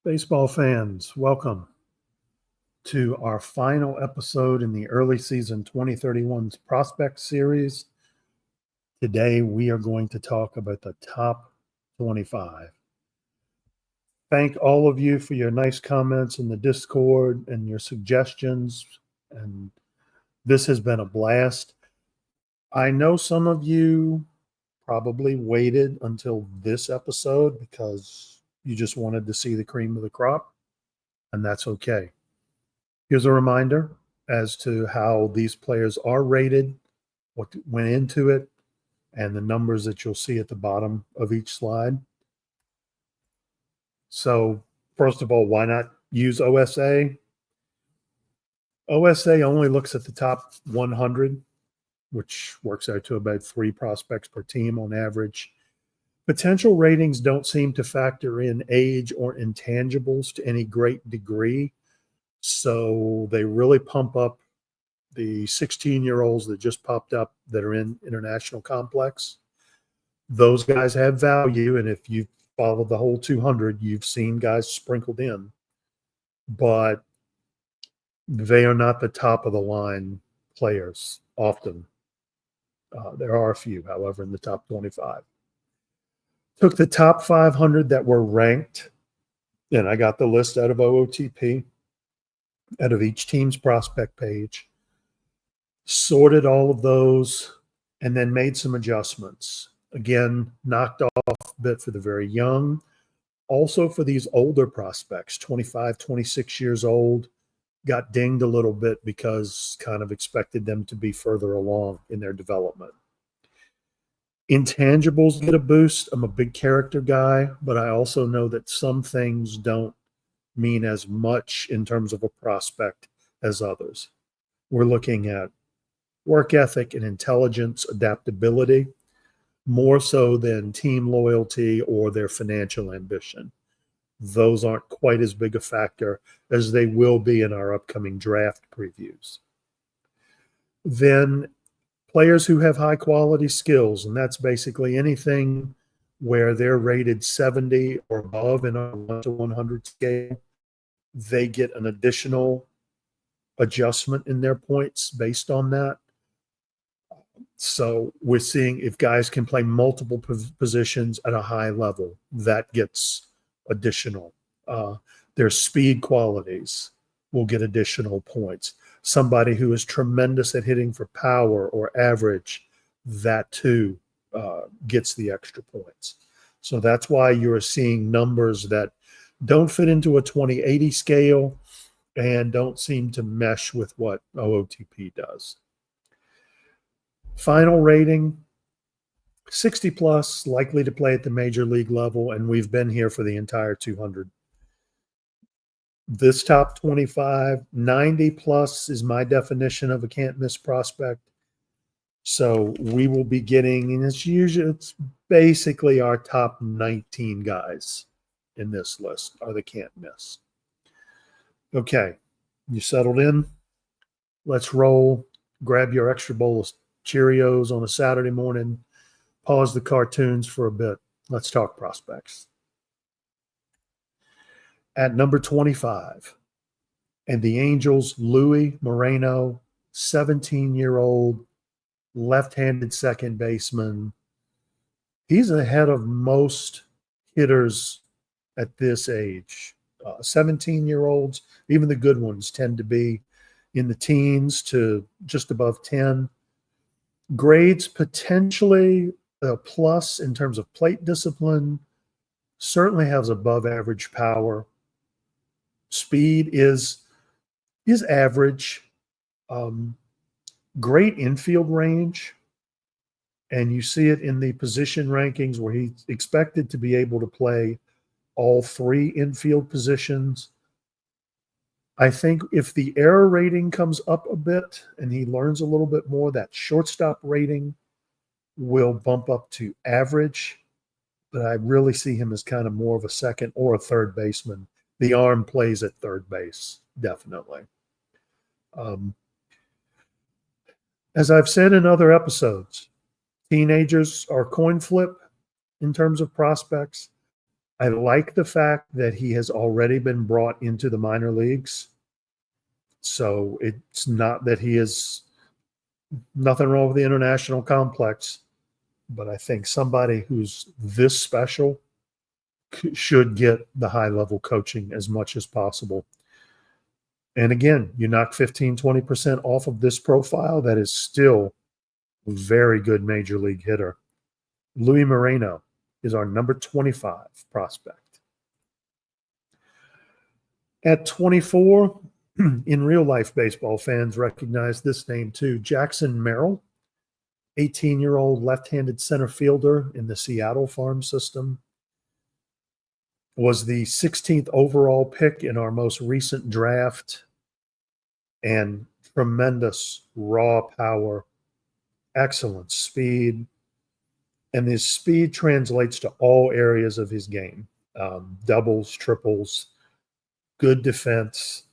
Baseball fans, welcome to our final episode in the early season 2031's Prospect Series. Today, we are going to talk about the top 25. Thank all of you for your nice comments in the Discord and your suggestions. And this has been a blast. I know some of you probably waited until this episode because you just wanted to see the cream of the crop, and that's okay. Here's a reminder as to how these players are rated, what went into it, and the numbers that you'll see at the bottom of each slide. So, first of all, why not use OSA? OSA only looks at the top 100, which works out to about 3 prospects per team on average. Potential ratings don't seem to factor in age or intangibles to any great degree. So they really pump up the 16-year-olds that just popped up that are in International Complex. Those guys have value, and if you follow the whole 200, you've seen guys sprinkled in. But they are not the top of the line players often. There are a few, however, in the top 25. Took the top 500 that were ranked, and I got the list out of OOTP, out of each team's prospect page, sorted all of those, and then made some adjustments. Again, knocked off a bit for the very young. Also for these older prospects, 25, 26 years old, got dinged a little bit because kind of expected them to be further along in their development. Intangibles get a boost. I'm a big character guy, but I also know that some things don't mean as much in terms of a prospect as others. We're looking at work ethic and intelligence, adaptability, more so than team loyalty or their financial ambition. Those aren't quite as big a factor as they will be in our upcoming draft previews. Then players who have high quality skills, and that's basically anything where they're rated 70 or above in our 1 to 100 scale, they get an additional adjustment in their points based on that. So we're seeing if guys can play multiple positions at a high level, that gets additional. Their speed qualities will get additional points. Somebody who is tremendous at hitting for power or average, that too gets the extra points. So that's why you're seeing numbers that don't fit into a 2080 scale and don't seem to mesh with what OOTP does. Final rating, 60 plus, likely to play at the major league level, and we've been here for the entire 200. This top 25, 90 plus is my definition of a can't miss prospect. So we will be getting, and it's basically our top 19 guys in this list are the can't miss. Okay, you settled in? Let's roll. Grab your extra bowl of Cheerios on a Saturday morning. Pause the cartoons for a bit. Let's talk prospects. At number 25, and the Angels, Louis Moreno, 17-year-old left-handed second baseman. He's ahead of most hitters at this age. 17-year-olds, even the good ones, tend to be in the teens to just above 10. Grades potentially a plus in terms of plate discipline, certainly has above average power. Speed is average. Great infield range. And you see it in the position rankings where he's expected to be able to play all 3 infield positions. I think if the error rating comes up a bit and he learns a little bit more, that shortstop rating will bump up to average. But I really see him as kind of more of a second or a third baseman. The arm plays at third base, definitely. As I've said in other episodes, teenagers are coin flip in terms of prospects. I like the fact that he has already been brought into the minor leagues. So it's not that he is nothing wrong with the international complex, but I think somebody who's this special should get the high level coaching as much as possible. And again, you knock 15-20% off of this profile, that is still a very good major league hitter. Louis Moreno is our number 25 prospect. At 24, in real life, baseball fans recognize this name too. Jackson Merrill, 18-year-old left-handed center fielder in the Seattle farm system, was the 16th overall pick in our most recent draft, and tremendous raw power, excellent speed, and his speed translates to all areas of his game. Doubles, triples, good defense.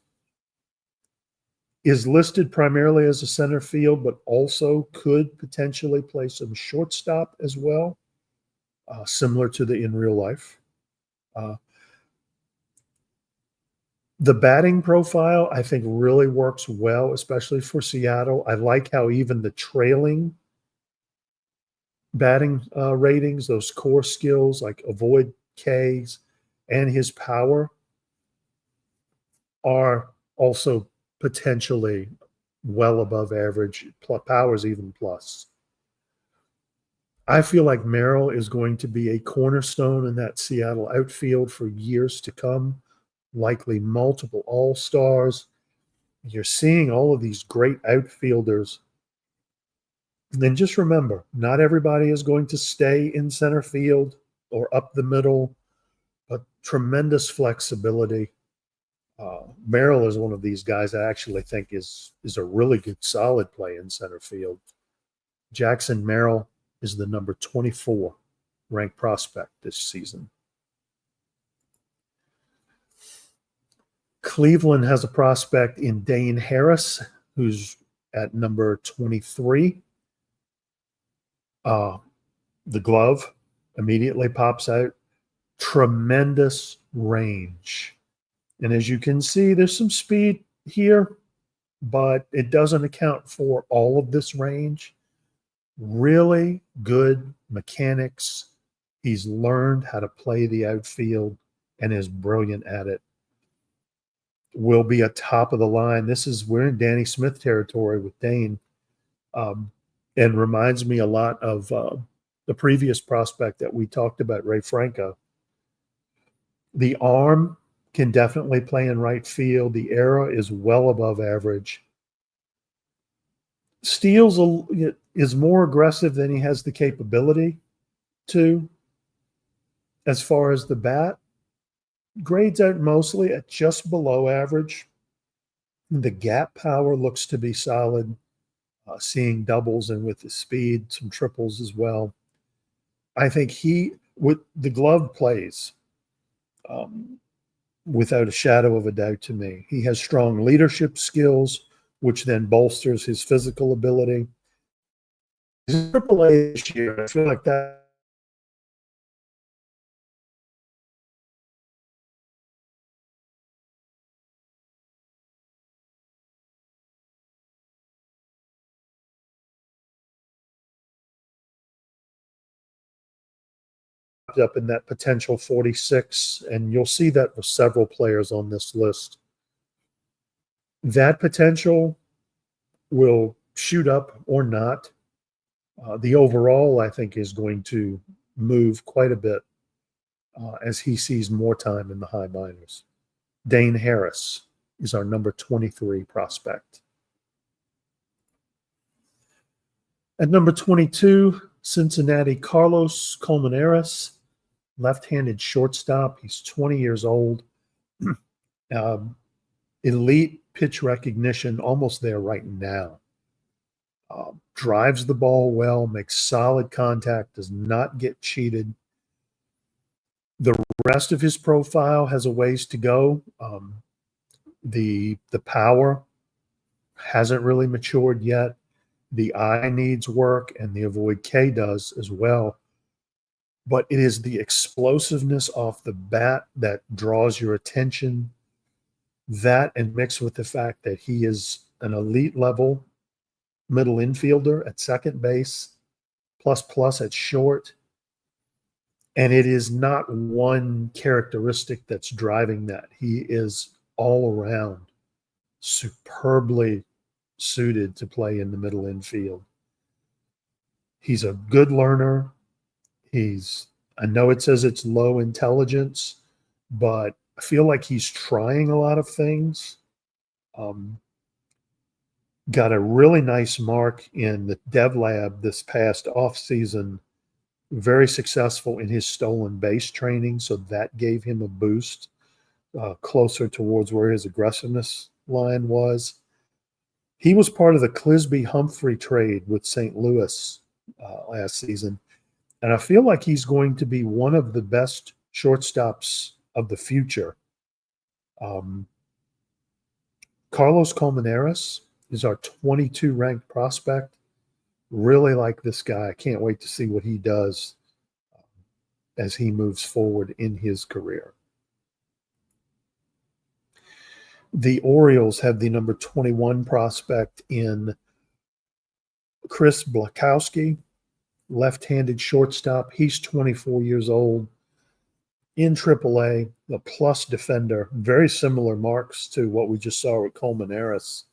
Is listed primarily as a center field, but also could potentially play some shortstop as well, similar to the in real life. The batting profile, I think, really works well, especially for Seattle. I like how even the trailing batting ratings, those core skills like avoid Ks and his power, are also potentially well above average. Power's even plus. I feel like Merrill is going to be a cornerstone in that Seattle outfield for years to come, likely multiple all-stars. You're seeing all of these great outfielders. And then just remember, not everybody is going to stay in center field or up the middle, but tremendous flexibility. Merrill is one of these guys I actually think is a really good, solid play in center field. Jackson Merrill is the number 24 ranked prospect this season. Cleveland has a prospect in Dane Harris, who's at number 23. The glove immediately pops out. Tremendous range. And as you can see, there's some speed here, but it doesn't account for all of this range. Really good mechanics. He's learned how to play the outfield and is brilliant at it. Will be a top of the line. We're in Danny Smith territory with Dane, and reminds me a lot of the previous prospect that we talked about, Ray Franco. The arm can definitely play in right field. The ERA is well above average. Steals is more aggressive than he has the capability to. As far as the bat, grades out mostly at just below average. The gap power looks to be solid, seeing doubles and with the speed, some triples as well. I think with the glove plays, without a shadow of a doubt to me. He has strong leadership skills, which then bolsters his physical ability. His AAA this year, I feel like that up in that potential 46, and you'll see that with several players on this list. That potential will shoot up or not. The overall, I think, is going to move quite a bit as he sees more time in the high minors. Dane Harris is our number 23 prospect. At number 22, Cincinnati, Carlos Colmenares, left-handed shortstop. He's 20 years old. Elite pitch recognition, almost there right now. Drives the ball well, makes solid contact, does not get cheated. The rest of his profile has a ways to go. The power hasn't really matured yet. The eye needs work, and the avoid K does as well. but it is the explosiveness off the bat that draws your attention. That, and mixed with the fact that he is an elite level middle infielder at second base, plus at short. And it is not one characteristic that's driving that. He is all around superbly suited to play in the middle infield. He's a good learner. I know it says it's low intelligence, but I feel like he's trying a lot of things. Got a really nice mark in the Dev Lab this past offseason. Very successful in his stolen base training, so that gave him a boost closer towards where his aggressiveness line was. He was part of the Clisby-Humphrey trade with St. Louis last season, and I feel like he's going to be one of the best shortstops of the future. Carlos Colmenares is our 22 ranked prospect. Really like this guy. I can't wait to see what he does as he moves forward in his career. The Orioles have the number 21 prospect in Chris Blakowski, left-handed shortstop. He's 24 years old, in AAA, a plus defender. Very similar marks to what we just saw with Colmenares.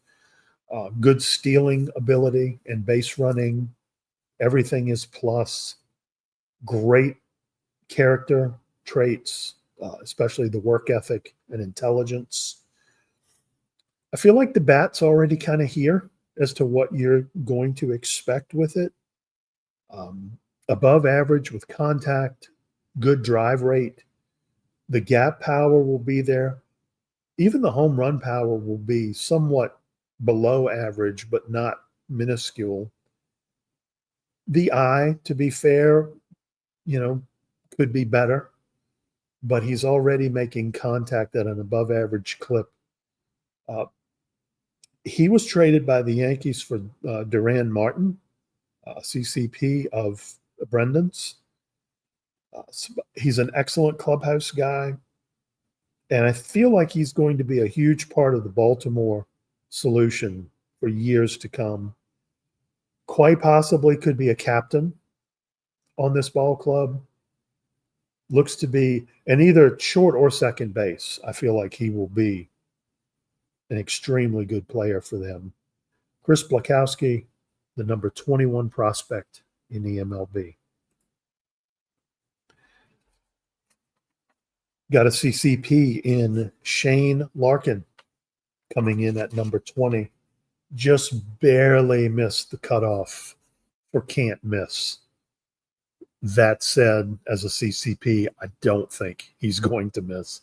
Good stealing ability and base running. Everything is plus. Great character traits, especially the work ethic and intelligence. I feel like the bat's already kind of here as to what you're going to expect with it. Above average with contact, good drive rate. The gap power will be there. Even the home run power will be somewhat below average, but not minuscule. The eye, to be fair, could be better, but he's already making contact at an above average clip. He was traded by the Yankees for Duran Martin, CCP of Brendan's. He's an excellent clubhouse guy, and I feel like he's going to be a huge part of the Baltimore solution for years to come. Quite possibly could be a captain on this ball club. Looks to be an either short or second base. I feel like he will be an extremely good player for them. Chris Blakowski, the number 21 prospect in the eMLB. Got a CCP in Shane Larkin coming in at number 20. Just barely missed the cutoff for can't miss. That said, as a CCP, I don't think he's going to miss.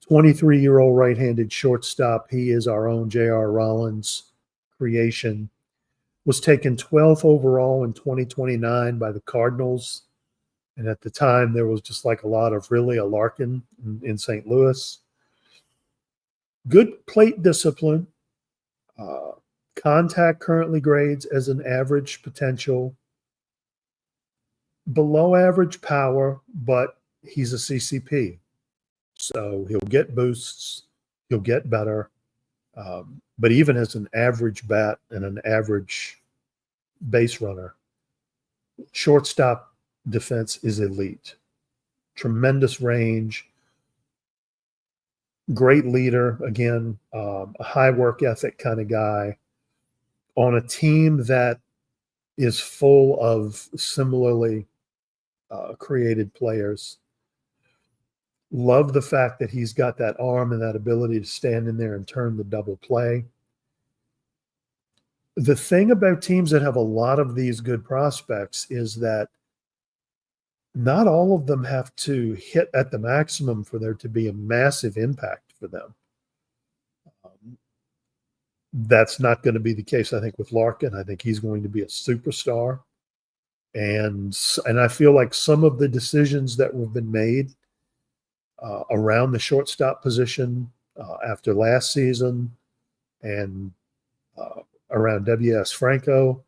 23-year-old right-handed shortstop. He is our own J.R. Rollins creation. Was taken 12th overall in 2029 by the Cardinals. And at the time, there was just like a lot of really a Larkin in St. Louis. Good plate discipline. Contact currently grades as an average potential. Below average power, but he's a CCP. So he'll get boosts. He'll get better. But even as an average bat and an average base runner, shortstop defense is elite. Tremendous range. Great leader. Again, a high work ethic kind of guy on a team that is full of similarly created players. Love the fact that he's got that arm and that ability to stand in there and turn the double play. The thing about teams that have a lot of these good prospects is that not all of them have to hit at the maximum for there to be a massive impact for them. That's not going to be the case, I think, with Larkin. I think he's going to be a superstar. And I feel like some of the decisions that have been made around the shortstop position after last season and around W.S. Franco,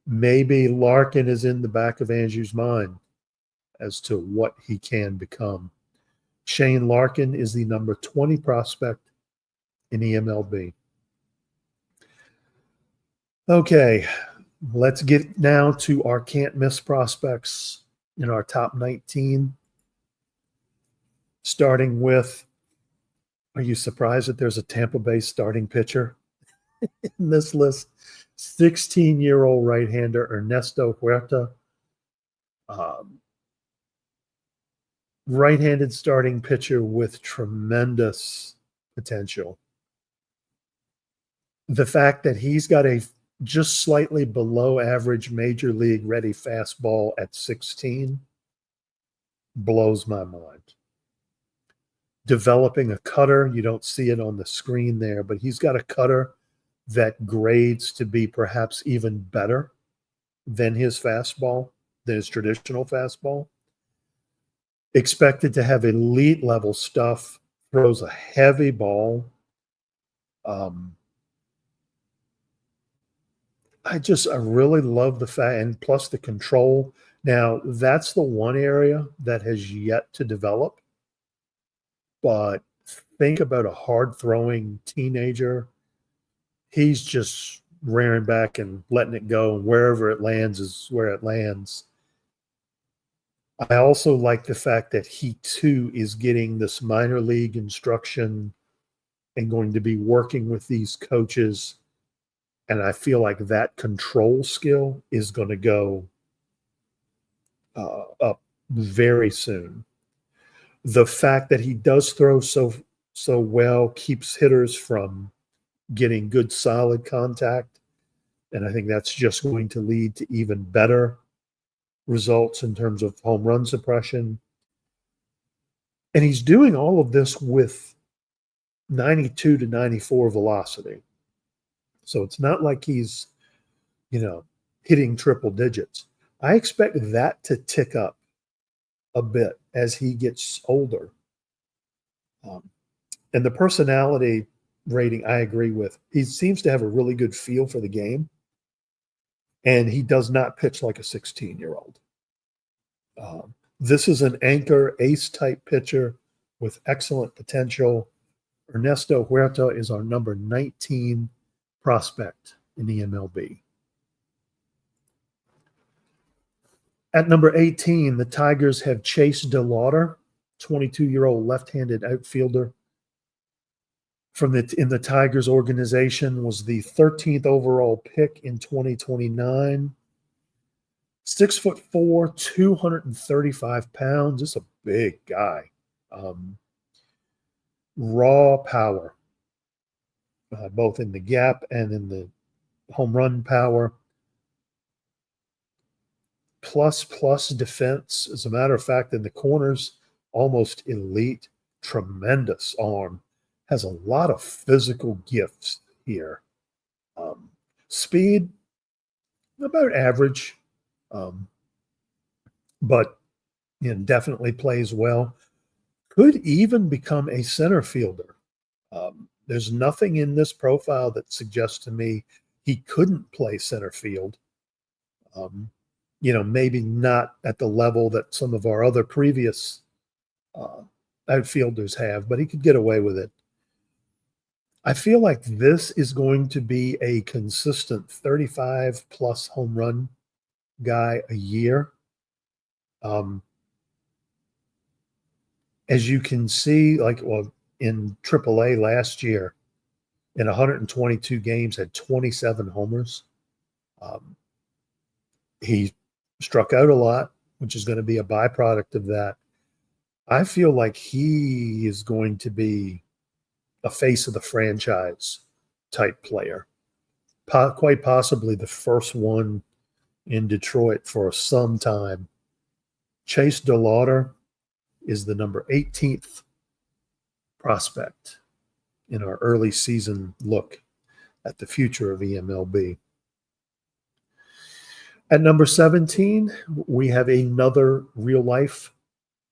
maybe Larkin is in the back of Andrew's mind as to what he can become. Shane Larkin is the number 20 prospect in eMLB. Okay, let's get now to our can't miss prospects in our top 19. Starting with, are you surprised that there's a Tampa Bay starting pitcher in this list? 16-year-old right-hander Ernesto Huerta. Right-handed starting pitcher with tremendous potential. The fact that he's got a just slightly below average major league ready fastball at 16 blows my mind. Developing a cutter, you don't see it on the screen there, but he's got a cutter that grades to be perhaps even better than his fastball, than his traditional fastball. Expected to have elite level stuff, throws a heavy ball. I really love the fact, and plus the control. Now, that's the one area that has yet to develop. But think about a hard throwing teenager. He's just rearing back and letting it go, and wherever it lands is where it lands. I also like the fact that he too is getting this minor league instruction and going to be working with these coaches. And I feel like that control skill is going to go up very soon. The fact that he does throw so well keeps hitters from getting good solid contact. And I think that's just going to lead to even better results in terms of home run suppression. And he's doing all of this with 92 to 94 velocity. So it's not like he's, hitting triple digits. I expect that to tick up a bit as he gets older. And the personality rating, I agree with. He seems to have a really good feel for the game. And he does not pitch like a 16-year-old. This is an anchor, ace-type pitcher with excellent potential. Ernesto Huerta is our number 19 prospect in the eMLB. At number 18, the Tigers have Chase DeLauder, 22-year-old left-handed outfielder in the Tigers organization, was the 13th overall pick in 2029. 6'4", 235 pounds. This is a big guy. Raw power, both in the gap and in the home run power. Plus defense. As a matter of fact, in the corners, almost elite. Tremendous arm. Has a lot of physical gifts here. Speed, about average. But definitely plays well. Could even become a center fielder. There's nothing in this profile that suggests to me he couldn't play center field. Maybe not at the level that some of our other previous outfielders have, but he could get away with it. I feel like this is going to be a consistent 35-plus home run guy a year. As you can see, in AAA last year, in 122 games, had 27 homers. He struck out a lot, which is going to be a byproduct of that. I feel like he is going to be a face of the franchise type player. Quite possibly the first one in Detroit for some time. Chase DeLauder is the number 18th prospect in our early season look at the future of eMLB. At number 17, we have another real-life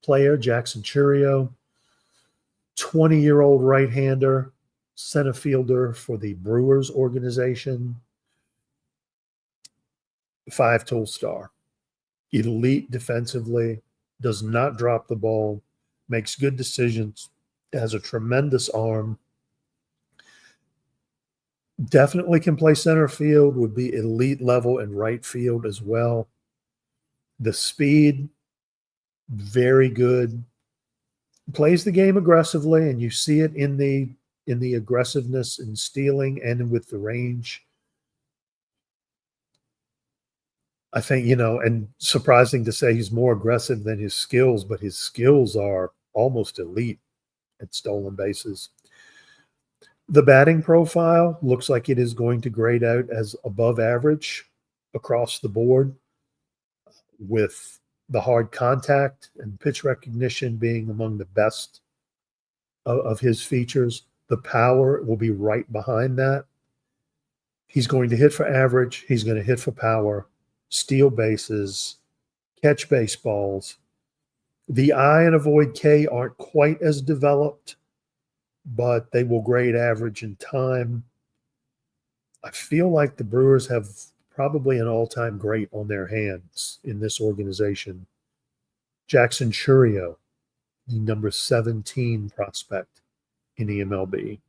player, Jackson Churio, 20-year-old right-hander, center fielder for the Brewers organization, 5-tool star, elite defensively, does not drop the ball, makes good decisions, has a tremendous arm, definitely can play center field, would be elite level in right field as well. The speed, very good. Plays the game aggressively, and you see it in the aggressiveness in stealing and with the range. I think, and surprising to say he's more aggressive than his skills, but his skills are almost elite at stolen bases. The batting profile looks like it is going to grade out as above average across the board, with the hard contact and pitch recognition being among the best of his features. The power will be right behind that. He's going to hit for average. He's going to hit for power, steal bases, catch baseballs. The I and avoid K aren't quite as developed, but they will grade average in time. I feel like the Brewers have probably an all-time great on their hands in this organization. Jackson Chourio, the number 17 prospect in eMLB.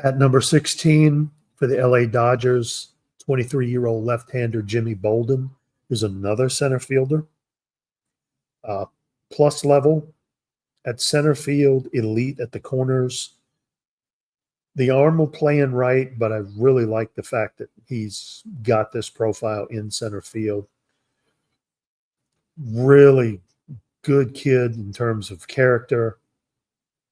At number 16 for the LA Dodgers, 23-year-old left-hander Jimmy Bolden is another center fielder. Plus level at center field, elite at the corners. The arm will play in right, but I really like the fact that he's got this profile in center field. Really good kid in terms of character.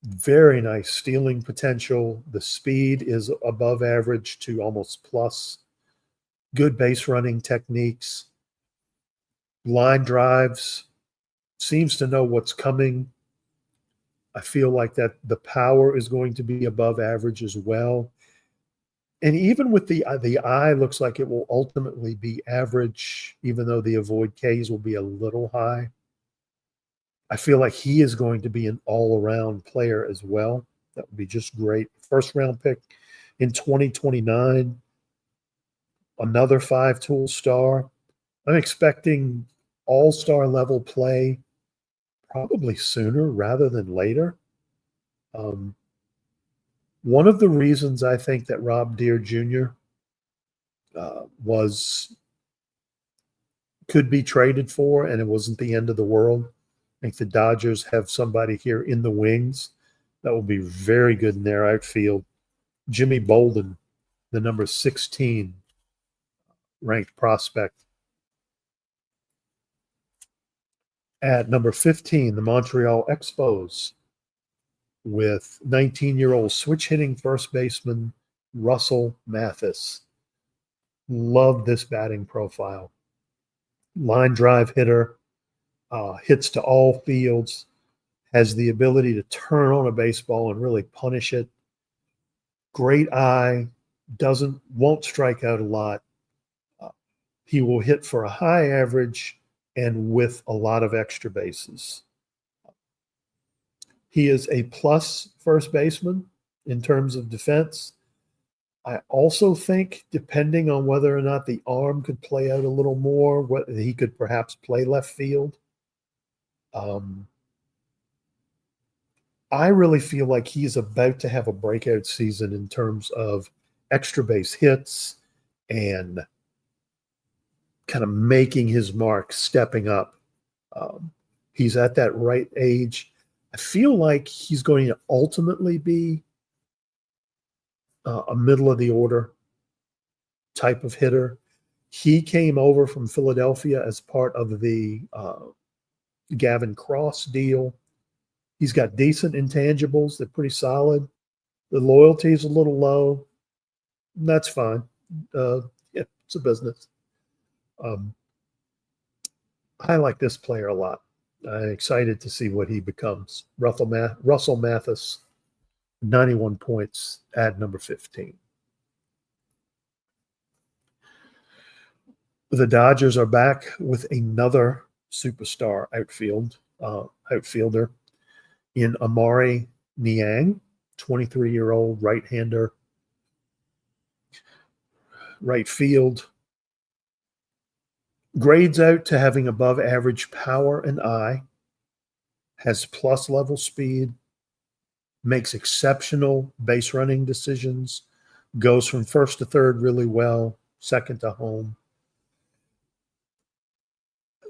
Very nice stealing potential. The speed is above average to almost plus. Good base running techniques. Line drives. Seems to know what's coming. I feel like that the power is going to be above average as well. And even with the eye, looks like it will ultimately be average, even though the avoid Ks will be a little high. I feel like he is going to be an all-around player as well. That would be just great. First round pick in 2029. Another 5-tool star. I'm expecting all-star level play probably sooner rather than later. One of the reasons I think that Rob Deere Jr. Could be traded for, and it wasn't the end of the world. I think the Dodgers have somebody here in the wings that will be very good in their outfield. Jimmy Bolden, the number 16 ranked prospect. At number 15, the Montreal Expos, with 19-year-old switch-hitting first baseman Russell Mathis. Love this batting profile. Line drive hitter, hits to all fields, has the ability to turn on a baseball and really punish it. Great eye, won't strike out a lot. He will hit for a high average and with a lot of extra bases. He is a plus first baseman in terms of defense. I also think, depending on whether or not the arm could play out a little more, he could perhaps play left field. I really feel like he's about to have a breakout season in terms of extra base hits and kind of making his mark, stepping up. He's at that right age. I feel like he's going to ultimately be a middle of the order type of hitter. He came over from Philadelphia as part of the Gavin Cross deal. He's got decent intangibles. They're pretty solid. The loyalty is a little low. That's fine. Yeah, it's a business. I like this player a lot. I'm excited to see what he becomes. Russell Mathis, 91 points at number 15. The Dodgers are back with another superstar outfielder in Amari Niang, 23-year-old right-hander, right field. Grades out to having above average power and eye, has plus level speed, makes exceptional base running decisions, goes from first to third really well, second to home.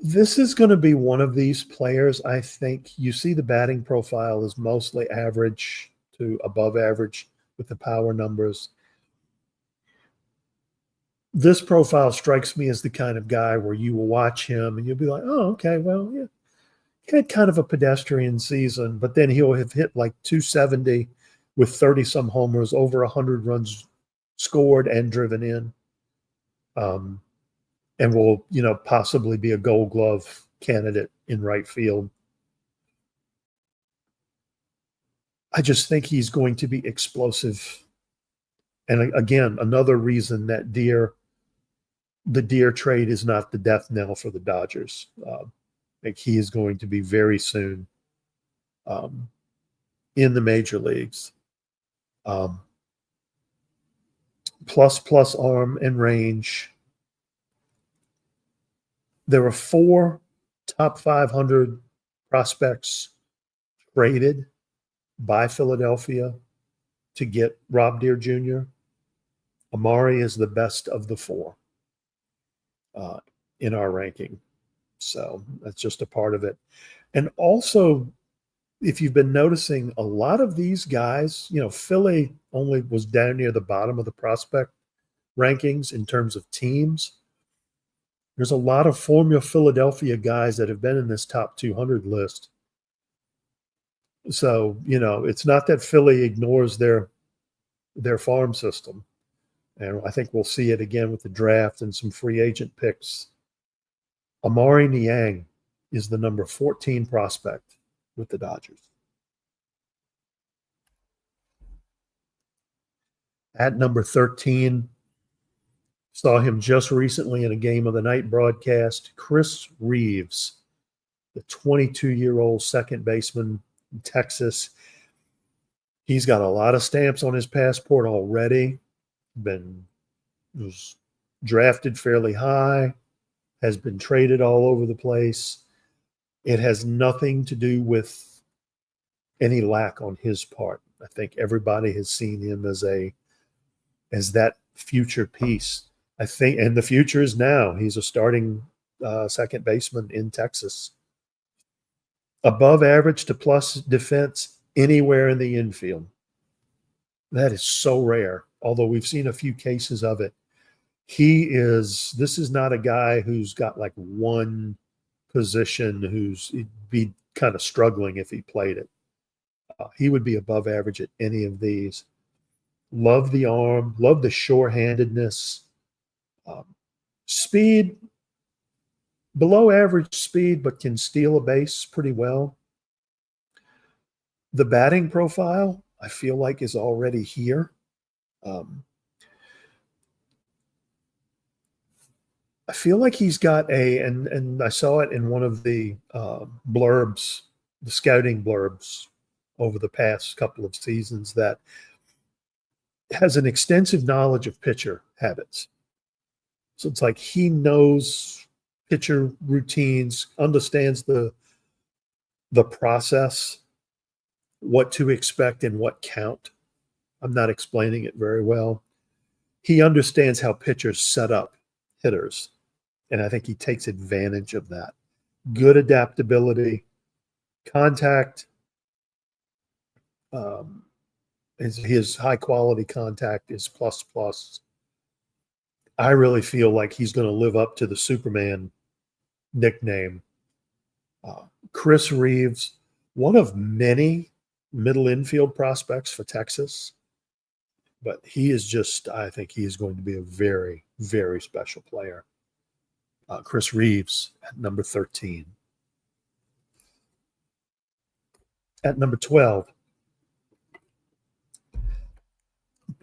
This is going to be one of these players. I think you see the batting profile is mostly average to above average with the power numbers. This profile strikes me as the kind of guy where you will watch him and you'll be like, oh, okay, well, yeah, he had kind of a pedestrian season, but then he'll have hit like 270 with 30 some homers, over 100 runs scored and driven in. And will, possibly be a Gold Glove candidate in right field. I just think he's going to be explosive. And again, another reason that the Deer trade is not the death knell for the Dodgers. Like he is going to be very soon in the major leagues. Plus arm and range. There are 4 top 500 prospects traded by Philadelphia to get Rob Deer Jr. Amari is the best of the 4 in our ranking. So that's just a part of it. And also, if you've been noticing, a lot of these guys, Philly only was down near the bottom of the prospect rankings in terms of teams. There's a lot of former Philadelphia guys that have been in this top 200 list. So, it's not that Philly ignores their farm system. And I think we'll see it again with the draft and some free agent picks. Amari Niang is the number 14 prospect with the Dodgers. At number 13, saw him just recently in a Game of the Night broadcast, Chris Reeves, the 22-year-old second baseman in Texas. He's got a lot of stamps on his passport already. Was drafted fairly high, has been traded all over the place. It has nothing to do with any lack on his part. I think everybody has seen him as that future piece. I think, and the future is now. He's a starting second baseman in Texas. Above average to plus defense anywhere in the infield. That is so rare, although we've seen a few cases of it. This is not a guy who's got like one position he'd be kind of struggling if he played it. He would be above average at any of these. Love the arm, love the sure-handedness. Speed, below average speed, but can steal a base pretty well. The batting profile, I feel like, is already here. I feel like he's got and I saw it in one of the blurbs, the scouting blurbs over the past couple of seasons, that has an extensive knowledge of pitcher habits. So it's like he knows pitcher routines, understands the process, what to expect and what count. I'm not explaining it very well. He understands how pitchers set up hitters, and I think he takes advantage of that. Good adaptability, contact, his high-quality contact is plus. I really feel like he's going to live up to the Superman nickname. Chris Reeves, one of many middle infield prospects for Texas, but I think he is going to be a very, very special player. Chris Reeves at number 13. At number 12,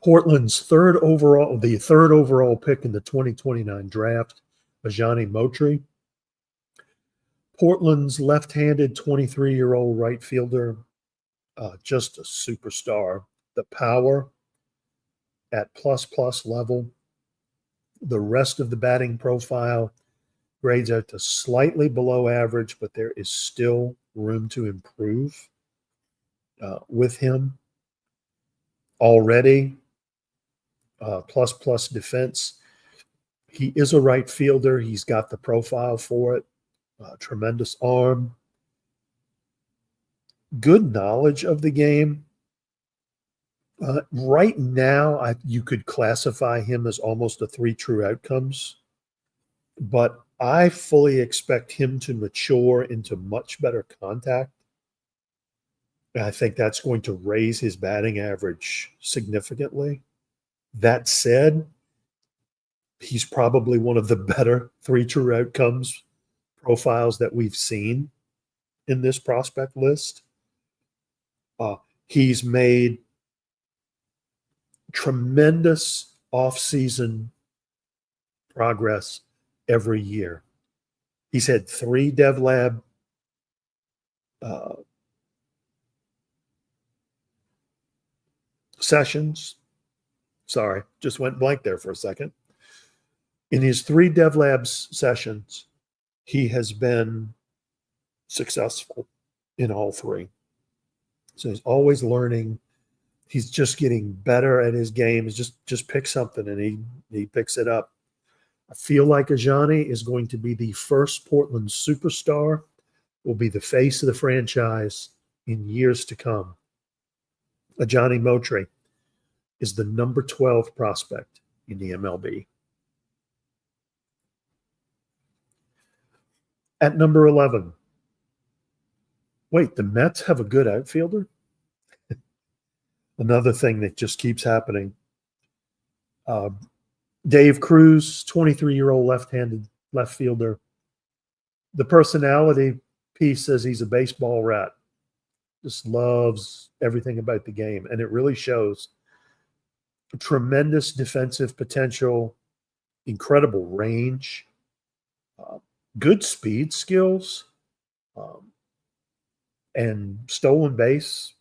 Portland's third overall pick in the 2029 draft, Ajani Motri. Portland's left-handed 23-year-old right fielder, just a superstar. The power at plus level. The rest of the batting profile grades out to slightly below average, but there is still room to improve with him. Already, plus defense. He is a right fielder. He's got the profile for it. Tremendous arm. Good knowledge of the game. Right now, you could classify him as almost a 3 true outcomes, but I fully expect him to mature into much better contact. I think that's going to raise his batting average significantly. That said, he's probably one of the better 3 true outcomes profiles that we've seen in this prospect list. He's made tremendous off-season progress every year. He's had 3 Dev Lab sessions. Sorry, just went blank there for a second. In his 3 Dev Labs sessions, he has been successful in all 3. So he's always learning. He's just getting better at his game. He's just pick something and he picks it up. I feel like Ajani is going to be the first Portland superstar, will be the face of the franchise in years to come. Ajani Motre is the number 12 prospect in the eMLB. At number 11, wait, the Mets have a good outfielder? Another thing that just keeps happening. Dave Cruz, 23-year-old left-handed left fielder. The personality piece says he's a baseball rat. Just loves everything about the game, and it really shows. Tremendous defensive potential, incredible range, good speed skills, and stolen base.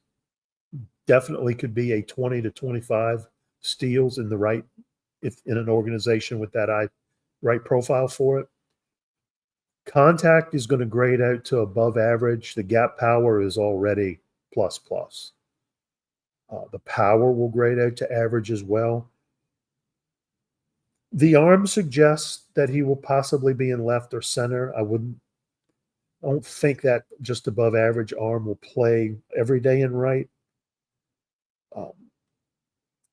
Definitely could be a 20 to 25 steals in the right, if in an organization with that right profile for it. Contact is going to grade out to above average. The gap power is already plus. The power will grade out to average as well. The arm suggests that he will possibly be in left or center. I don't think that just above average arm will play every day in right.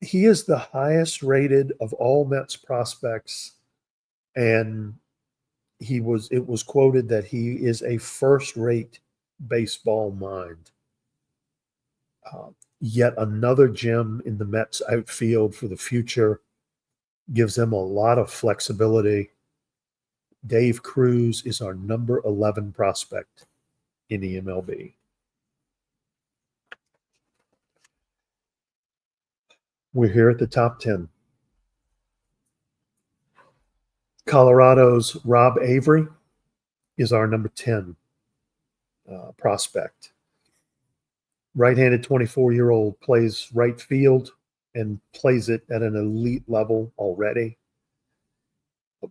He is the highest rated of all Mets prospects, and it was quoted that he is a first-rate baseball mind. Yet another gem in the Mets outfield for the future, gives them a lot of flexibility. Dave Cruz is our number 11 prospect in the eMLB. We're here at the top 10. Colorado's Rob Avery is our number 10 prospect. Right-handed 24-year-old, plays right field and plays it at an elite level already.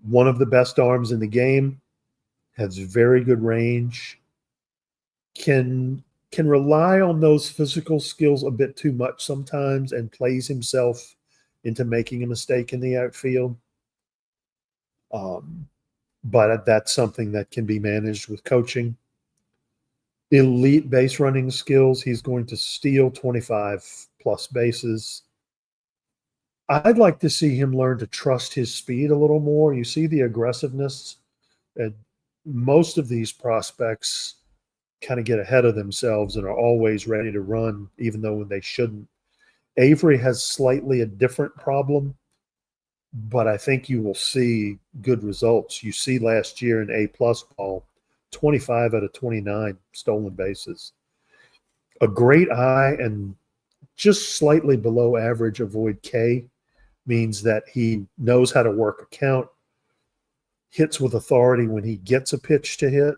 One of the best arms in the game, has very good range, can rely on those physical skills a bit too much sometimes and plays himself into making a mistake in the outfield. But that's something that can be managed with coaching. Elite base running skills. He's going to steal 25 plus bases. I'd like to see him learn to trust his speed a little more. You see the aggressiveness. Most of these prospects kind of get ahead of themselves and are always ready to run, even though when they shouldn't. Avery has slightly a different problem, but I think you will see good results. You see last year in A-plus ball, 25 out of 29 stolen bases. A great eye and just slightly below average avoid K means that he knows how to work a count, hits with authority when he gets a pitch to hit.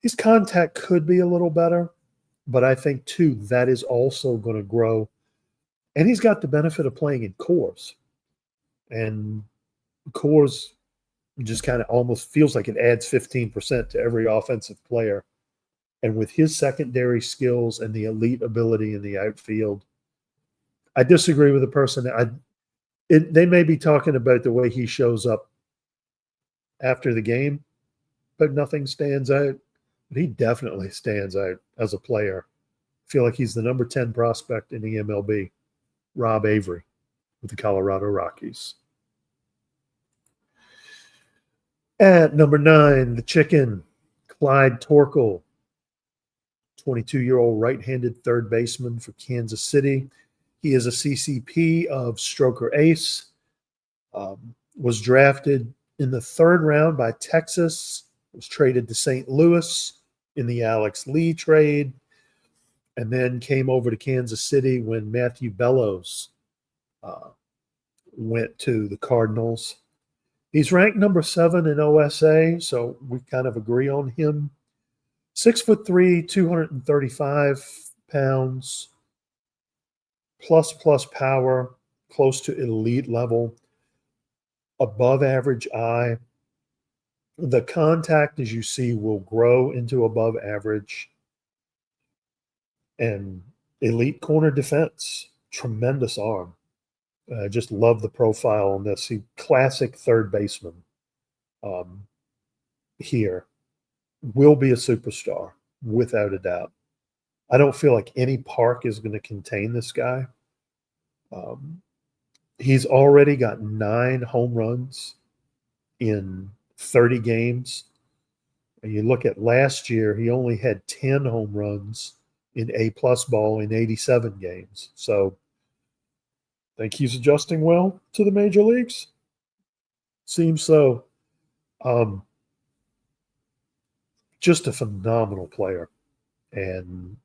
His contact could be a little better, but I think, too, that is also going to grow. And he's got the benefit of playing in Coors. And Coors It just kind of almost feels like it adds 15% to every offensive player. And with his secondary skills and the elite ability in the outfield, I disagree with the person. They may be talking about the way he shows up after the game, but nothing stands out. But he definitely stands out as a player. I feel like he's the number 10 prospect in the eMLB, Rob Avery with the Colorado Rockies. At number 9, the chicken, Clyde Torkel, 22-year-old right-handed third baseman for Kansas City. He is a CCP of Stroker Ace, was drafted in the 3rd round by Texas, was traded to St. Louis in the Alex Lee trade, and then came over to Kansas City when Matthew Bellows went to the Cardinals. He's ranked number 7 in OSA, so we kind of agree on him. 6'3", 235 pounds, plus power, close to elite level, above average eye. The contact, as you see, will grow into above average. And elite corner defense, tremendous arm. I just love the profile on this. He classic third baseman here. Will be a superstar, without a doubt. I don't feel like any park is going to contain this guy. He's already got 9 home runs in 30 games. And you look at last year, he only had 10 home runs in A-plus ball in 87 games. So think he's adjusting well to the major leagues? Seems so. Just a phenomenal player. And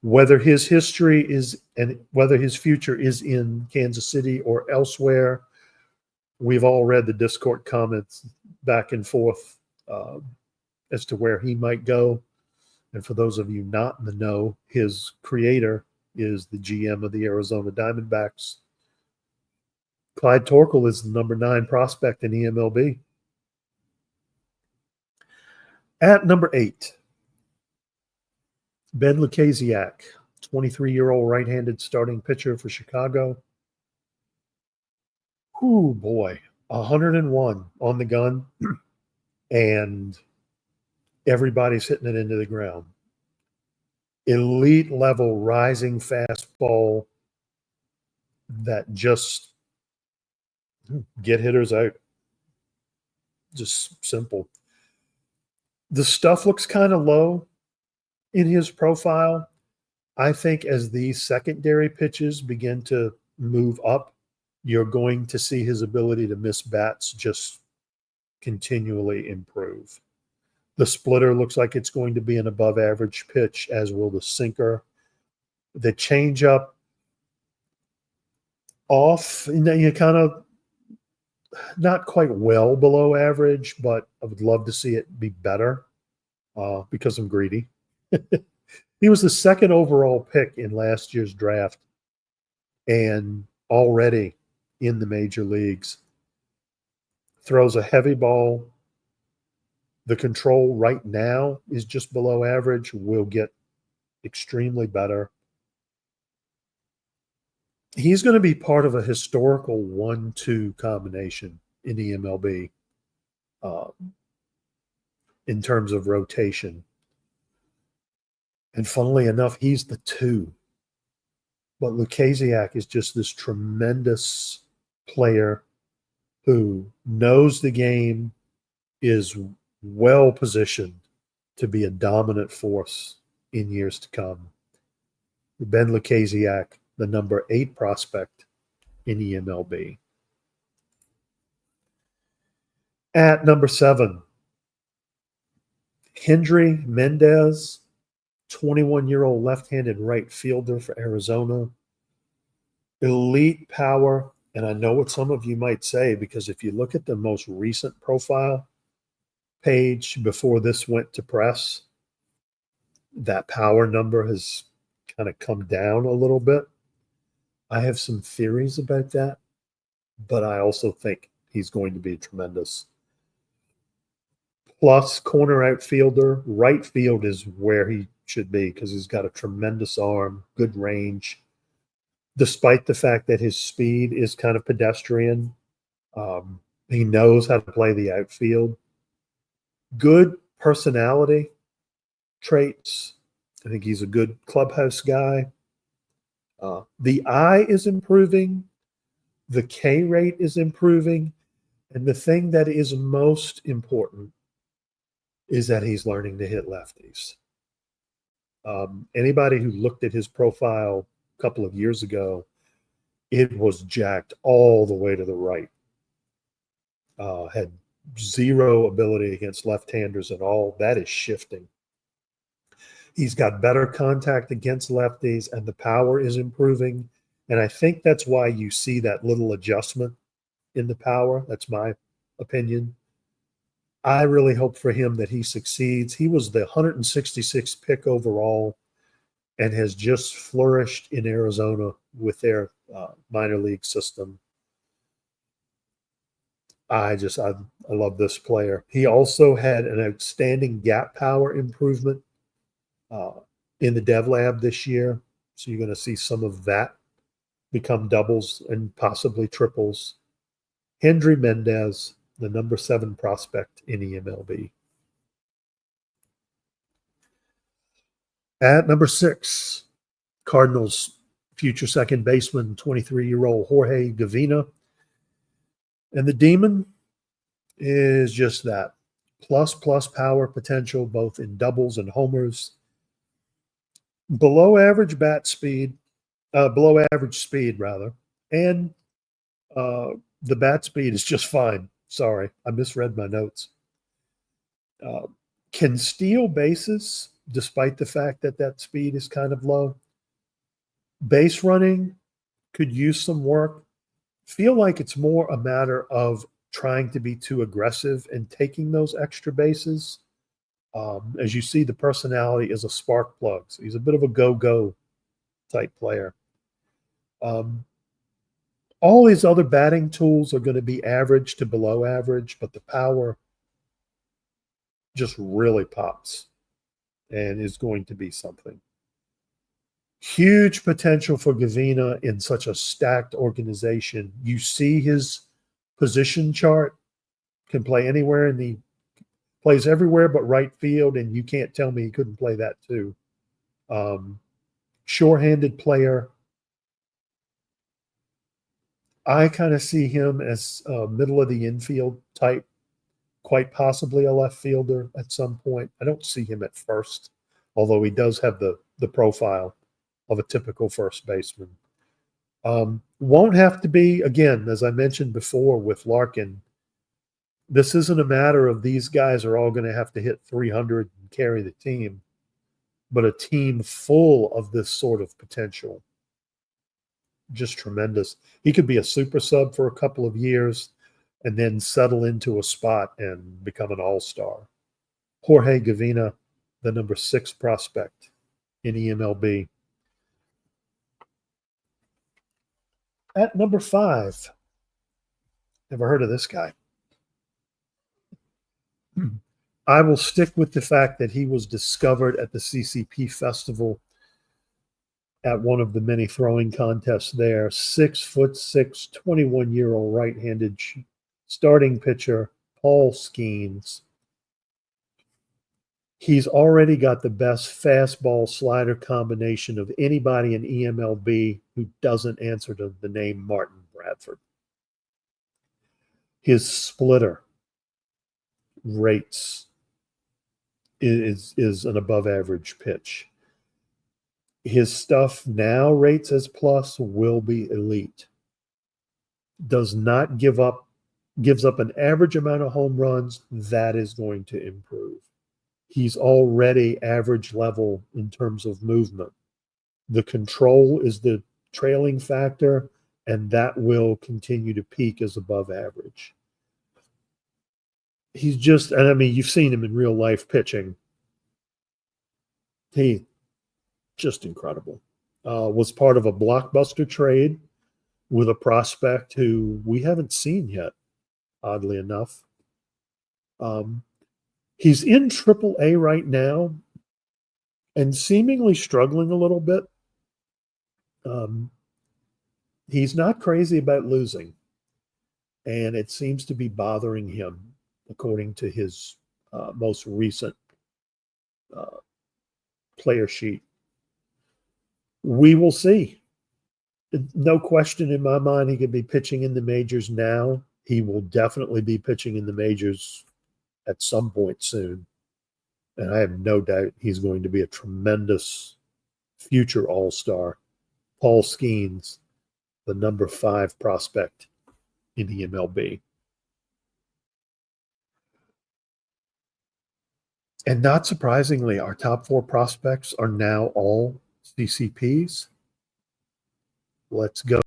whether his history is and whether his future is in Kansas City or elsewhere, we've all read the Discord comments back and forth as to where he might go. And for those of you not in the know, his creator is the GM of the Arizona Diamondbacks. Clyde Torkel is the number 9 prospect in eMLB. At number 8, Ben Lukasiak, 23-year-old right-handed starting pitcher for Chicago. Ooh, boy, 101 on the gun, and everybody's hitting it into the ground. Elite level rising fastball that just get hitters out. Just simple. The stuff looks kind of low in his profile. I think as these secondary pitches begin to move up, you're going to see his ability to miss bats just continually improve. The splitter looks like it's going to be an above average pitch, as will the sinker. The changeup off, you kind of not quite well below average, but I would love to see it be better because I'm greedy. He was the 2nd overall pick in last year's draft and already in the major leagues. Throws a heavy ball. The control right now is just below average. Will get extremely better. He's going to be part of a historical 1-2 combination in the eMLB in terms of rotation. And funnily enough, he's the 2. But Lukasiak is just this tremendous player who knows the game, is well positioned to be a dominant force in years to come. Ben Lukasiak, the number 8 prospect in eMLB. At number 7, Hendry Mendez, 21-year-old left-handed right fielder for Arizona. Elite power, and I know what some of you might say, because if you look at the most recent profile page before this went to press, that power number has kind of come down a little bit. I have some theories about that, but I also think he's going to be tremendous. plus corner outfielder. Right field is where he should be because he's got a tremendous arm, good range. Despite the fact that his speed is kind of pedestrian, he knows how to play the outfield. Good personality traits. I think he's a good clubhouse guy. The eye is improving. The K rate is improving. And the thing that is most important is that he's learning to hit lefties. Anybody who looked at his profile a couple of years ago, it was jacked all the way to the right. Had zero ability against left-handers at all. That is shifting. He's got better contact against lefties, and the power is improving. And I think that's why you see that little adjustment in the power. That's my opinion. I really hope for him that he succeeds. He was the 166th pick overall and has just flourished in Arizona with their minor league system. I love this player. He also had an outstanding gap power improvement in the dev lab this year. So you're going to see some of that become doubles and possibly triples. Hendry Mendez, the number 7 prospect in eMLB. At number 6, Cardinals future second baseman, 23-year-old Jorge Gavina. And the Demon is just that. Plus power potential, both in doubles and homers. Below average speed, and the bat speed is just fine. Sorry, I misread my notes. Can steal bases despite the fact that that speed is kind of low. Base running could use some work. Feel like it's more a matter of trying to be too aggressive and taking those extra bases. As you see, the personality is a spark plug. So he's a bit of a go-go type player. All his other batting tools are going to be average to below average, but the power just really pops and is going to be something. Huge potential for Gavina in such a stacked organization. You see his position chart, can play anywhere plays everywhere but right field, and you can't tell me he couldn't play that too. Sure-handed player. I kind of see him as middle of the infield type, quite possibly a left fielder at some point. I don't see him at first, although he does have the profile of a typical first baseman. Won't have to be, again, as I mentioned before with Larkin, this isn't a matter of these guys are all going to have to hit 300 and carry the team, but a team full of this sort of potential. Just tremendous. He could be a super sub for a couple of years and then settle into a spot and become an all-star. Jorge Gavina, the number 6 prospect in eMLB. At number 5, never heard of this guy. I will stick with the fact that he was discovered at the CCP Festival at one of the many throwing contests there. 6'6", 21-year-old right-handed starting pitcher, Paul Skeens. He's already got the best fastball slider combination of anybody in eMLB who doesn't answer to the name Martin Bradford. His splitter rates is an above average pitch. His stuff now rates as plus, will be elite. Gives up an average amount of home runs. That is going to improve. He's already average level in terms of movement. The control is the trailing factor, and that will continue to peak as above average. He's just, and I mean, you've seen him in real life pitching. He just incredible. Was part of a blockbuster trade with a prospect who we haven't seen yet, oddly enough. He's in Triple A right now and seemingly struggling a little bit. He's not crazy about losing, and it seems to be bothering him, according to his most recent uh, player sheet. We will see. No question in my mind, he could be pitching in the majors now. He will definitely be pitching in the majors at some point soon. And I have no doubt he's going to be a tremendous future all-star. Paul Skeens, the number 5 prospect in the eMLB. And not surprisingly, our top 4 prospects are now all CCPs. Let's go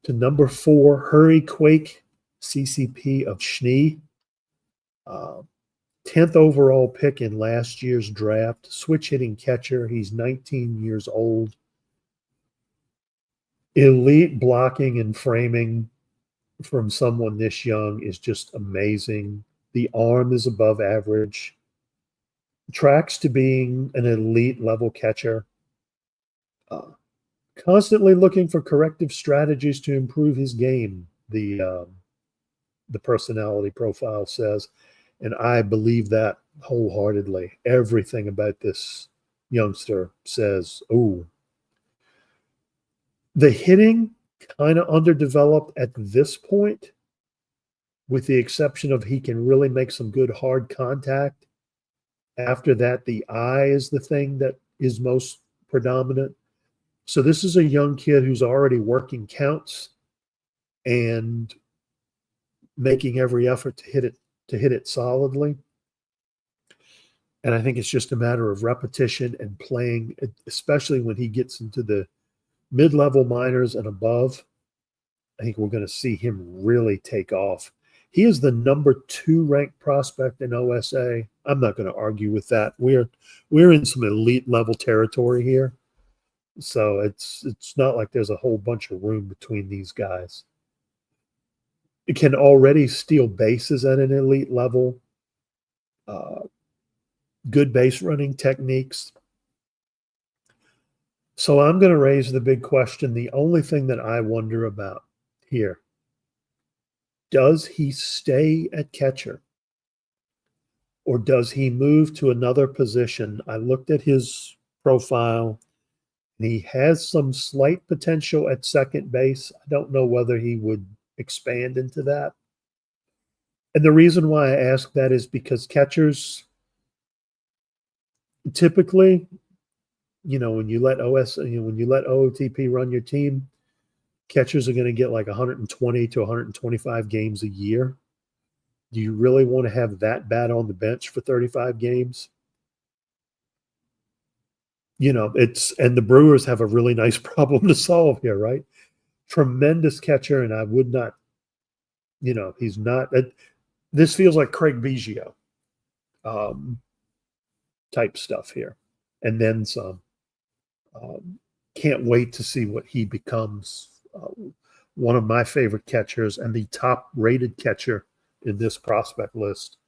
to number 4, Hurry Quake, CCP of Schnee. 10th overall pick in last year's draft, switch hitting catcher. He's 19 years old. Elite blocking and framing from someone this young is just amazing. The arm is above average. Tracks to being an elite level catcher. Constantly looking for corrective strategies to improve his game, the personality profile says. And I believe that wholeheartedly. Everything about this youngster says, oh, the hitting kind of underdeveloped at this point, with the exception of he can really make some good hard contact. After that, the eye is the thing that is most predominant. So this is a young kid who's already working counts and making every effort to hit it solidly. And I think it's just a matter of repetition and playing, especially when he gets into the mid-level minors and above. I think we're going to see him really take off. He is the number 2 ranked prospect in OSA. I'm not going to argue with that. We're in some elite level territory here. So it's not like there's a whole bunch of room between these guys. It can already steal bases at an elite level. Good base running techniques. So I'm going to raise the big question. The only thing that I wonder about here, does he stay at catcher? Or does he move to another position? I looked at his profile, and he has some slight potential at second base. I don't know whether he would expand into that. And the reason why I ask that is because catchers typically, when you let OOTP run your team, catchers are going to get like 120 to 125 games a year. Do you really want to have that bad on the bench for 35 games? And the Brewers have a really nice problem to solve here, right? Tremendous catcher, and I would not, he's not. This feels like Craig Biggio type stuff here, and then some. Can't wait to see what he becomes. One of my favorite catchers and the top rated catcher in this prospect list,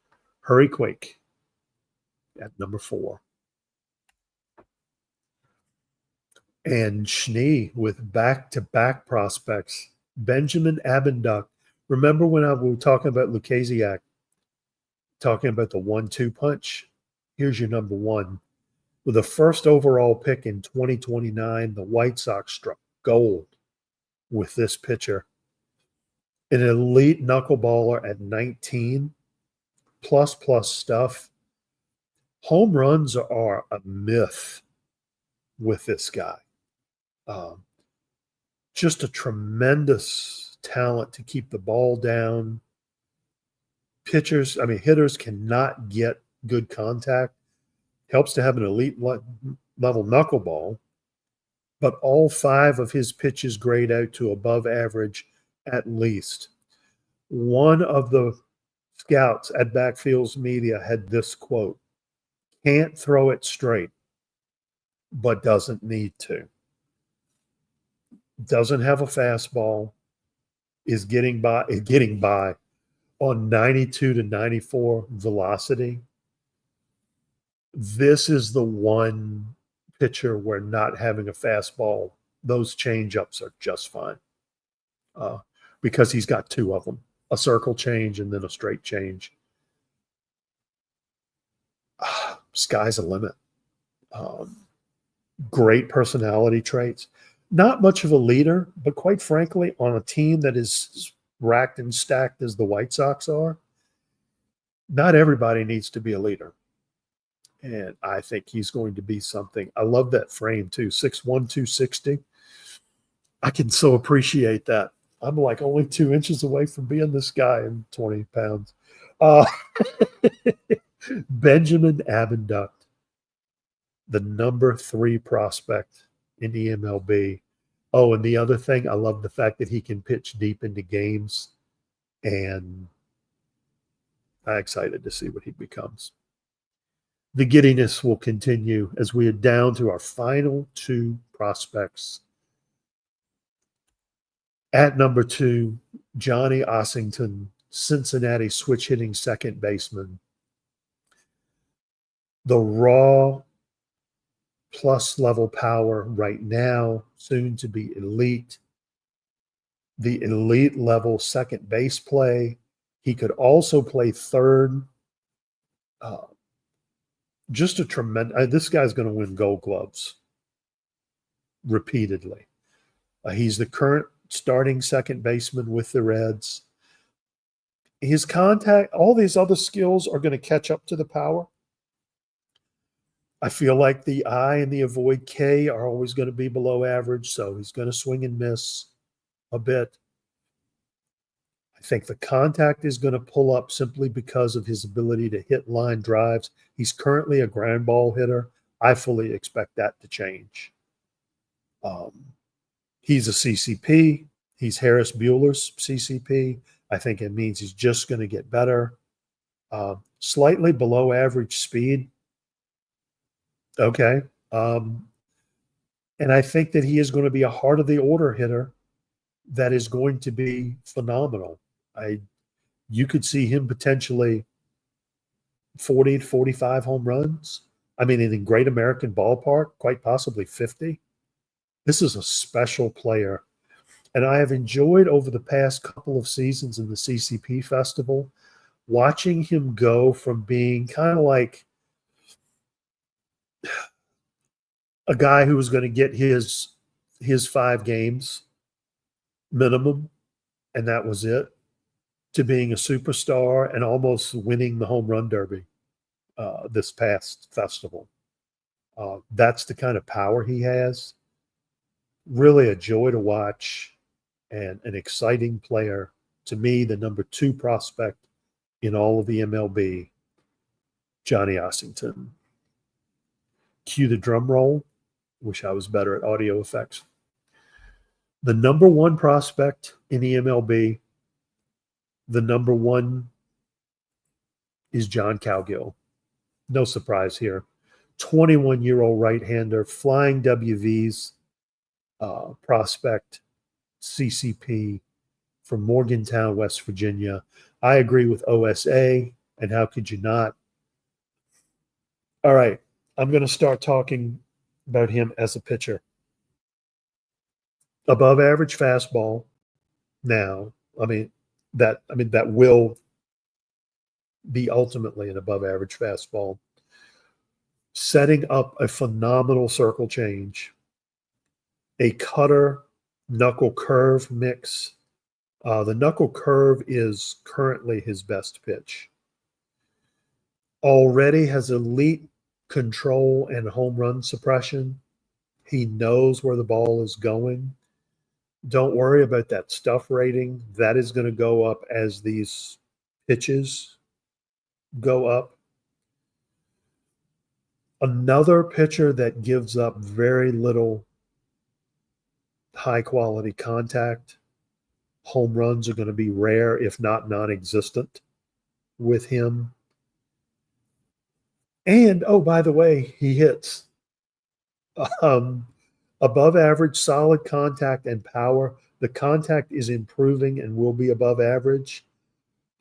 Hurry Quake, at number 4. And Schnee with back-to-back prospects. Benjamin Abenduk. Remember when we were talking about Lukasiak, talking about the 1-2 punch? Here's your number 1. With the first overall pick in 2029, the White Sox struck gold with this pitcher. An elite knuckleballer at 19, plus stuff. Home runs are a myth with this guy. Just a tremendous talent to keep the ball down. Hitters cannot get good contact. Helps to have an elite level knuckleball, but all 5 of his pitches grade out to above average at least. One of the scouts at Backfields Media had this quote: "Can't throw it straight, but doesn't need to. Doesn't have a fastball, is getting by. on 92 to 94 velocity. This is the one pitcher where not having a fastball, those changeups are just fine uh, because he's got two of them, a circle change and then a straight change. Sky's the limit. Great personality traits. Not much of a leader, but quite frankly, on a team that is racked and stacked as the White Sox are, not everybody needs to be a leader. And I think he's going to be something. I love that frame too, 6'1", 260. I can so appreciate that. I'm like only 2 inches away from being this guy and 20 pounds. Benjamin Abinduct, the number 3 prospect in eMLB. Oh, and the other thing, I love the fact that he can pitch deep into games, and I'm excited to see what he becomes. The giddiness will continue as we are down to our final 2 prospects. At number 2, Johnny Ossington, Cincinnati switch hitting second baseman. The raw plus level power right now, soon to be elite. The elite level second base play. He could also play third. Just a tremendous, this guy's going to win Gold Gloves repeatedly. He's the current starting second baseman with the Reds. His contact, all these other skills are going to catch up to the power. I feel like the I and the avoid K are always going to be below average, so he's going to swing and miss a bit. I think the contact is going to pull up simply because of his ability to hit line drives. He's currently a ground ball hitter. I fully expect that to change. He's a CCP. He's Harris Bueller's CCP. I think it means he's just going to get better. Slightly below average speed. Okay. And I think that he is going to be a heart of the order hitter that is going to be phenomenal. You could see him potentially 40 to 45 home runs. I mean, in a great American ballpark, quite possibly 50. This is a special player. And I have enjoyed over the past couple of seasons in the CCP Festival, watching him go from being kind of like a guy who was going to get his 5 games minimum, and that was it, to being a superstar and almost winning the home run derby this past festival. That's the kind of power he has. Really a joy to watch and an exciting player. To me, the number 2 prospect in all of the eMLB, Johnny Ossington. Cue the drum roll. Wish I was better at audio effects. The number 1 prospect in eMLB, the number 1 is John Cowgill. No surprise here. 21-year-old right-hander, flying WVs prospect, CCP from Morgantown, West Virginia. I agree with OSA, and how could you not? All right, I'm going to start talking about him as a pitcher. Above average fastball now. That will be ultimately an above average fastball. Setting up a phenomenal circle change, a cutter knuckle curve mix. The knuckle curve is currently his best pitch. Already has elite control and home run suppression. He knows where the ball is going. Don't worry about that stuff rating. That is going to go up as these pitches go up. Another pitcher that gives up very little high quality contact. Home runs are going to be rare, if not non-existent, with him. And, oh, by the way, he hits. Above average, solid contact and power. The contact is improving and will be above average.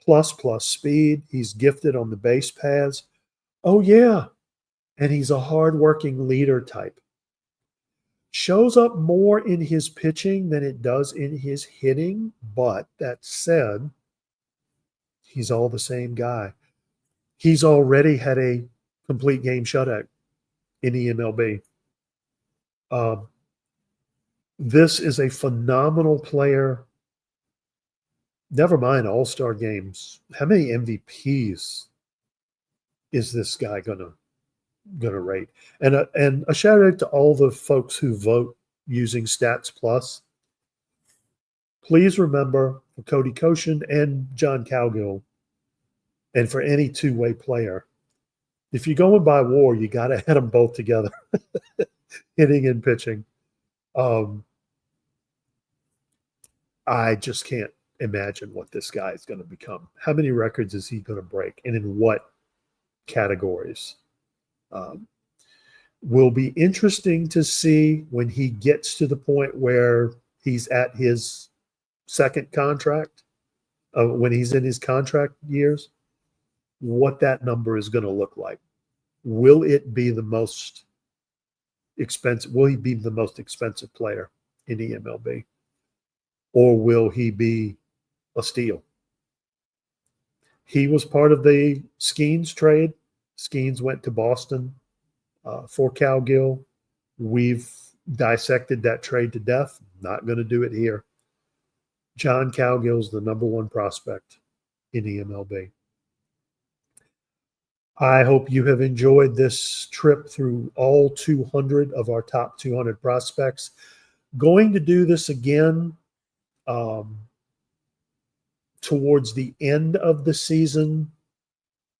plus speed. He's gifted on the base paths. Oh, yeah. And he's a hardworking leader type. Shows up more in his pitching than it does in his hitting. But that said, he's all the same guy. He's already had a complete game shutout in eMLB. This is a phenomenal player. Never mind all-star games. How many MVPs is this guy gonna rate? And a shout out to all the folks who vote using Stats Plus. Please remember for Cody Koshin and John Cowgill, and for any two-way player, if you're going by WAR, you got to hit them both together, hitting and pitching. I just can't imagine what this guy is going to become. How many records is he going to break, and in what categories? Will be interesting to see when he gets to the point where he's at his second contract, when he's in his contract years, what that number is going to look like. Will it be the most expensive? Will he be the most expensive player in eMLB? Or will he be a steal? He was part of the Skeens trade. Skeens went to Boston for Cowgill. We've dissected that trade to death. Not going to do it here. John Cowgill's the number one prospect in eMLB. I hope you have enjoyed this trip through all 200 of our top 200 prospects. Going to do this again towards the end of the season.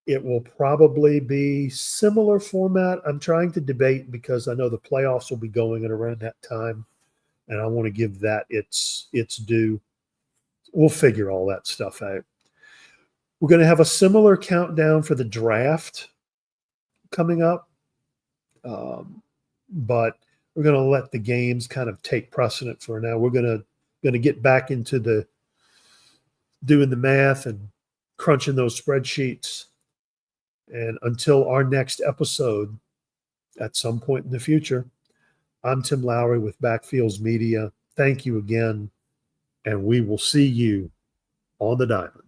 It will probably be similar format. I'm trying to debate because I know the playoffs will be going at around that time, and I want to give that its due. We'll figure all that stuff out. We're going to have a similar countdown for the draft coming up, but we're going to let the games kind of take precedent for now. We're going to get back into the doing the math and crunching those spreadsheets. And until our next episode, at some point in the future, I'm Tim Lowry with Backfields Media. Thank you again, and we will see you on the diamond.